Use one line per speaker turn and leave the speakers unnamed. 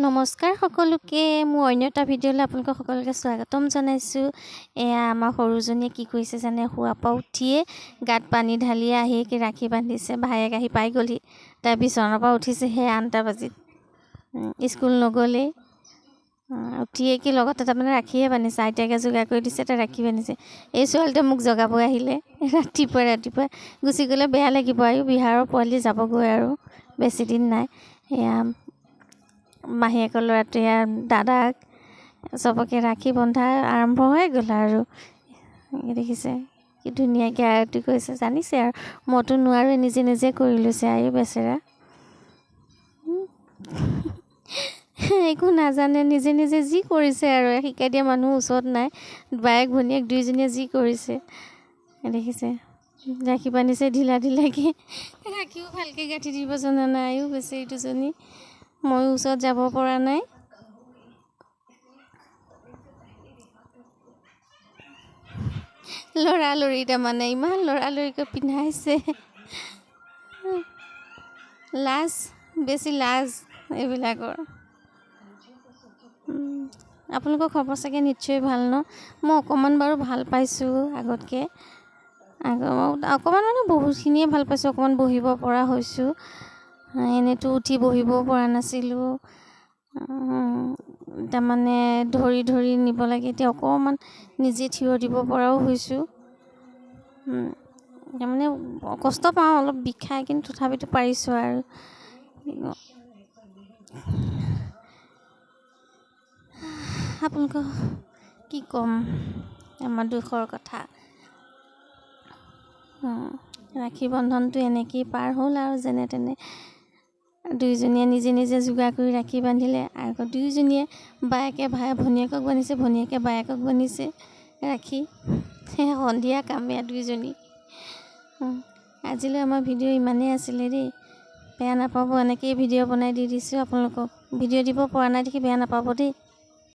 নমস্কাৰ সকলোকে মোৰ অন্য এটা ভিডিঅ'লৈ আপোনালোকক সকলোকে স্বাগতম জনাইছোঁ। এয়া আমাৰ সৰুজনীয়ে কি কৰিছে জানে, শুৱাৰ পৰা উঠিয়ে গাত পানী ঢালি আহি ৰাখি বান্ধিছে। ভায়েক আহি পাই গ'লহি, তাৰ বিচনাৰ পৰা উঠিছে সেই 8টা বাজিত, স্কুল নগ'লেই। উঠিয়ে কি লগতে তাৰমানে ৰাখিয়ে বান্ধিছে, আইতাকে যোগাৰ কৰি দিছে, তাই ৰাখি বান্ধিছে। এই ছোৱালীটোৱে মোক জগাব আহিলে ৰাতিপুৱাই গুচি গ'লে বেয়া লাগিব আৰু বিহাৰৰ পোৱালি যাবগৈ আৰু বেছিদিন নাই। এয়া মাহীয়েকৰ ল'ৰাটোৱে দাদাক চবকে ৰাখি বন্ধা আৰম্ভ হৈ গ'ল আৰু দেখিছে কি ধুনীয়াকৈ আয়ত্তি কৰিছে। জানিছে আৰু মইতো নোৱাৰোঁ, নিজে নিজে কৰি লৈছে আয়ো বেচেৰা। একো নাজানে, নিজে নিজে যি কৰিছে আৰু শিকাই দিয়া মানুহ ওচৰত নাই। বায়েক ভনীয়েক দুইজনীয়ে যি কৰিছে দেখিছে, ৰাখি বান্ধিছে ঢিলাকৈ। ৰাখিও ভালকৈ গাঁঠি দিব জনা নাই আয়ো বেচেৰি দুজনী। ময়ো ওচৰত যাব পৰা নাই। লৰালৰি তাৰমানে ইমান লৰালৰিকৈ পিন্ধাইছে। বেছি লাজ এইবিলাকৰ। আপোনালোকৰ খবৰ চাগে নিশ্চয় ভাল ন? মই অকণমান বাৰু ভাল পাইছোঁ আগতকৈ। অকণমান মানে বহুতখিনিয়ে ভাল পাইছোঁ, অকণমান বহিব পৰা হৈছোঁ। এনেইতো উঠি বহিবও পৰা নাছিলোঁ, তাৰমানে ধৰি নিব লাগে। এতিয়া অকণমান নিজে থিয় দিব পৰাও হৈছোঁ। তাৰমানে কষ্ট পাওঁ, অলপ বিষায়, কিন্তু তথাপিতো পাৰিছোঁ আৰু। আপোনালোকক কি ক'ম, আমাৰ দুখৰ কথা। ৰাখি বন্ধনটো এনেকৈয়ে পাৰ হ'ল আৰু যেনে তেনে। দুইজনীয়ে নিজে নিজে যোগাৰ কৰি ৰাখি বান্ধিলে। আকৌ দুইজনীয়ে বায়েকে ভনীয়েকক বান্ধিছে, ভনীয়েকে বায়েকক বান্ধিছে ৰাখি। সেই সন্ধিয়া কামীয়া দুইজনী। আজিলৈ আমাৰ ভিডিঅ' ইমানেই আছিলে দেই, বেয়া নাপাব। এনেকৈয়ে ভিডিঅ' বনাই দি দিছোঁ আপোনালোকক। ভিডিঅ' দিব পৰা নাই দেখি বেয়া নাপাব দেই।